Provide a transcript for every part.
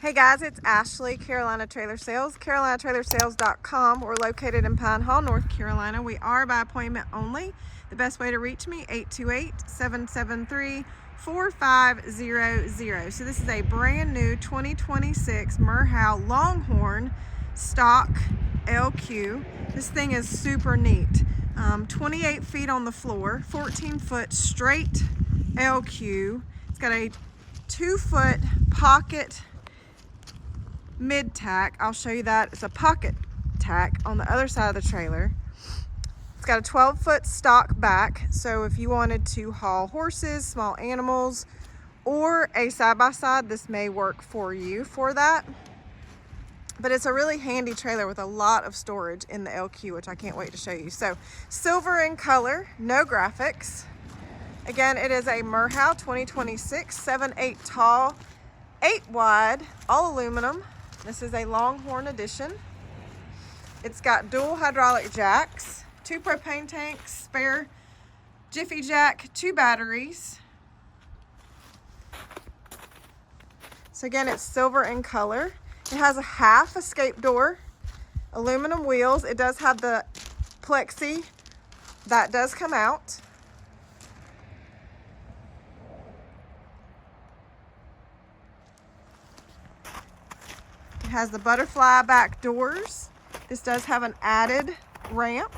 Hey guys, it's Ashley, Carolina Trailer Sales, carolinatrailersales.com. We're located in Pine Hall, North Carolina. We are by appointment only. The best way to reach me, 828-773-4500. So this is a brand new 2026 Merhow Longhorn stock LQ. This thing is super neat. 28 feet on the floor, 14-foot straight LQ. It's got a 2-foot pocket mid tack. I'll show you that. It's a pocket tack on the other side of the trailer. It's got a 12-foot stock back, so if you wanted to haul horses, small animals, or a side-by-side, this may work for you for that. But it's a really handy trailer with a lot of storage in the LQ, which I can't wait to show you. So silver in color, no graphics. Again, it is a Merhow 2026, 7'8" tall, 8 wide, all aluminum. This is a Longhorn edition. It's got dual hydraulic jacks, 2 propane tanks, spare Jiffy jack, 2 batteries. So again, it's silver in color. It has a half escape door, aluminum wheels. It does have the plexi that does come out. It has the butterfly back doors. This does have an added ramp.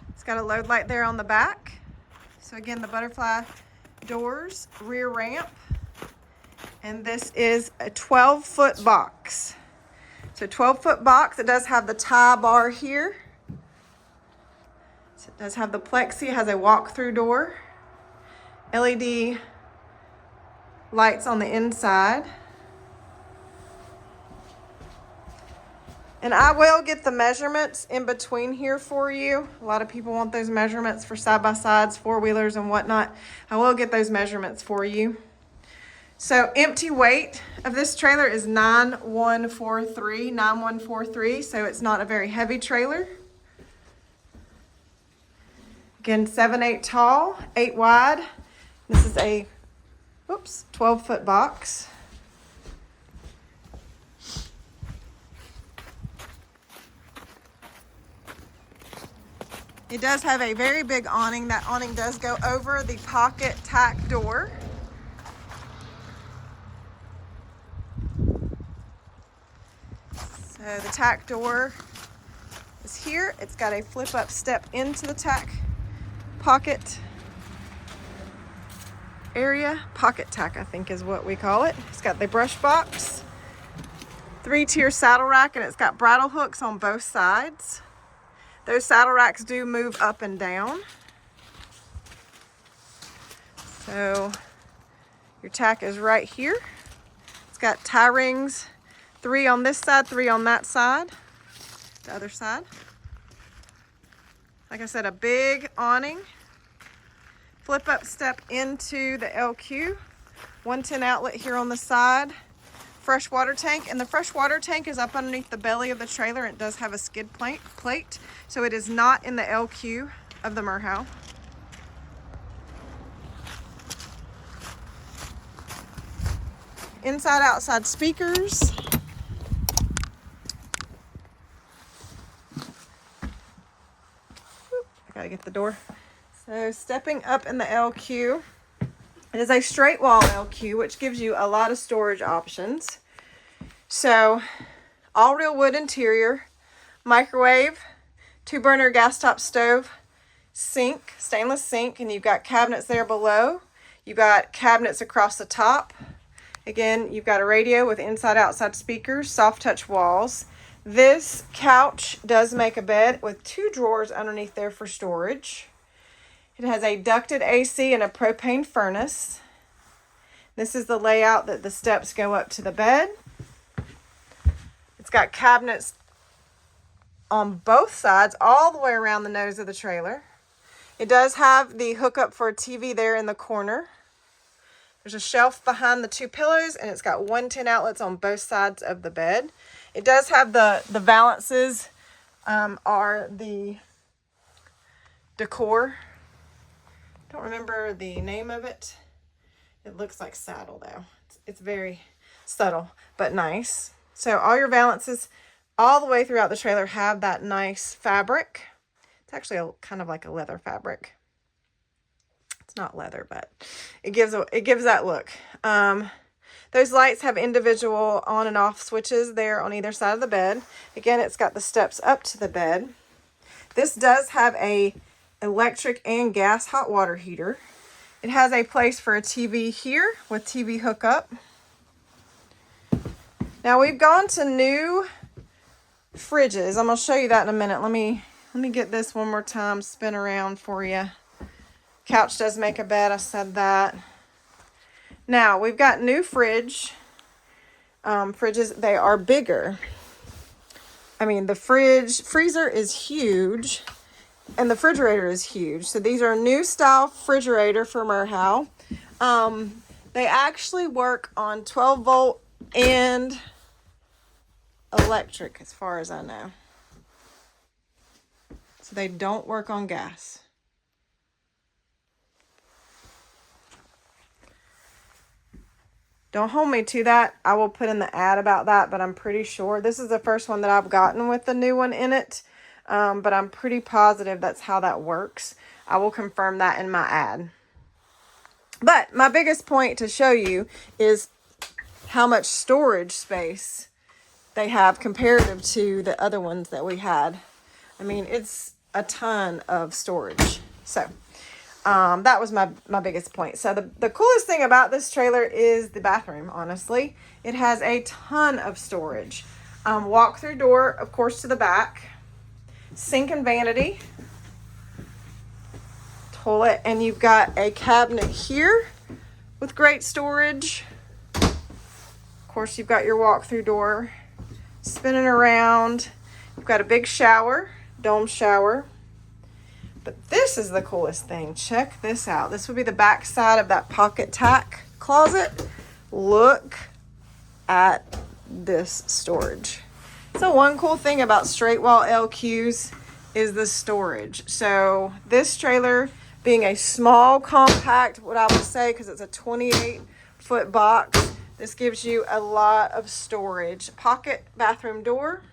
It's got a load light there on the back. So again, the butterfly doors, rear ramp. And this is a 12-foot box. So 12-foot box. It does have the tie bar here. So it does have the plexi. It has a walk-through door. LED lights on the inside. And I will get the measurements in between here for you. A lot of people want those measurements for side-by-sides, four-wheelers, and whatnot. I will get those measurements for you. So empty weight of this trailer is 9143, so it's not a very heavy trailer. Again, 7'8" tall, 8 wide. This is a 12-foot box. It does have a very big awning. That awning does go over the pocket tack door. So the tack door is here. It's got a flip-up step into the tack pocket area. Pocket tack, I think is what we call it. It's got the brush box, 3-tier saddle rack, and it's got bridle hooks on both sides. Those saddle racks do move up and down. So your tack is right here. It's got tie rings, 3 on this side, 3 on that side, the other side. Like I said, a big awning. Flip up step into the LQ. 110 outlet here on the side. Fresh water tank, and the fresh water tank is up underneath the belly of the trailer. It does have a skid plate, so it is not in the LQ of the Merhow. Inside outside speakers. I gotta get the door. So stepping up in the LQ, it is a straight wall LQ, which gives you a lot of storage options. So all real wood interior, microwave, 2-burner gas top stove, sink, stainless sink, and you've got cabinets there below. You've got cabinets across the top. Again, you've got a radio with inside outside speakers, soft touch walls. This couch does make a bed with 2 drawers underneath there for storage. It has a ducted AC and a propane furnace. This is the layout that the steps go up to the bed. It's got cabinets on both sides, all the way around the nose of the trailer. It does have the hookup for a TV there in the corner. There's a shelf behind the 2 pillows, and it's got 110 outlets on both sides of the bed. It does have the valances are the decor Don't remember the name of it. It looks like saddle though. It's very subtle, but nice. So all your valances all the way throughout the trailer have that nice fabric. It's actually kind of like a leather fabric. It's not leather, but it gives that look. Those lights have individual on and off switches there on either side of the bed. Again, it's got the steps up to the bed. This does have a electric and gas hot water heater. It has a place for a TV here with TV hookup. Now we've gone to new fridges. I'm going to show you that in a minute. Let me get this one more time, spin around for you. Couch does make a bed, I said that. Now we've got new fridges. They are bigger. I mean, the freezer is huge and the refrigerator is huge. So these are new style refrigerator for Merhow. They actually work on 12 volt and electric as far as I know. So they don't work on gas. Don't hold me to that. I will put in the ad about that, but I'm pretty sure. This is the first one that I've gotten with the new one in it, but I'm pretty positive that's how that works. I will confirm that in my ad. But my biggest point to show you is how much storage space they have comparative to the other ones that we had. I mean, it's a ton of storage. So that was my biggest point. So the coolest thing about this trailer is the bathroom, honestly. It has a ton of storage. Walk-through door, of course, to the back. Sink and vanity. Toilet. And you've got a cabinet here with great storage. Of course, you've got your walk-through door spinning around. You've got a big shower, dome shower. But this is the coolest thing. Check this out. This would be the back side of that pocket tack closet. Look at this storage. So one cool thing about straight wall LQs is the storage. So this trailer being a small, compact, what I would say, because it's a 28-foot box, this gives you a lot of storage. Pocket bathroom door.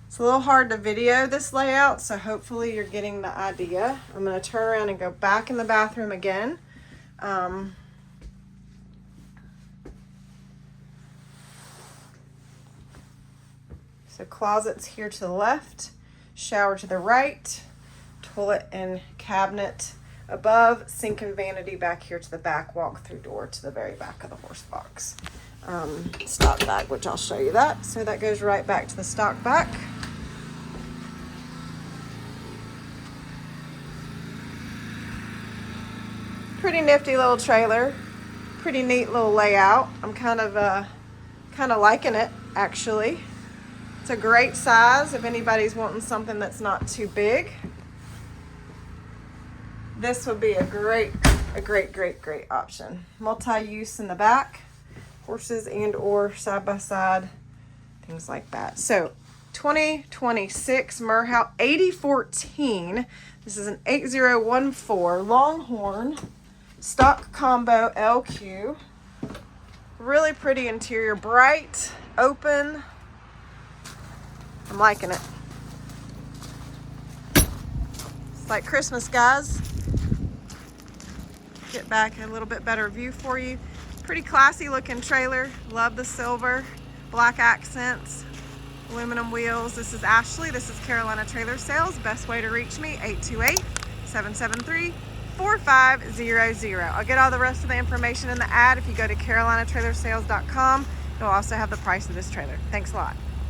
It's a little hard to video this layout, so hopefully you're getting the idea. I'm going to turn around and go back in the bathroom again. So closets here to the left, shower to the right, toilet and cabinet above, sink and vanity back here to the back, walk-through door to the very back of the horse box. Stock back, which I'll show you that. So that goes right back to the stock back. Pretty nifty little trailer, pretty neat little layout. I'm kind of liking it, actually. It's a great size if anybody's wanting something that's not too big. This would be a great option. Multi-use in the back, horses and or side by side, things like that. So 2026 Merhow 8014. This is an 8014 Longhorn stock combo LQ. Really pretty interior, bright, open. I'm liking it. It's like Christmas, guys. Get back a little bit better view for you. Pretty classy looking trailer. Love the silver, black accents, aluminum wheels. This is Ashley. This is Carolina Trailer Sales. Best way to reach me, 828-773-4500. I'll get all the rest of the information in the ad if you go to carolinatrailersales.com. It'll also have the price of this trailer. Thanks a lot.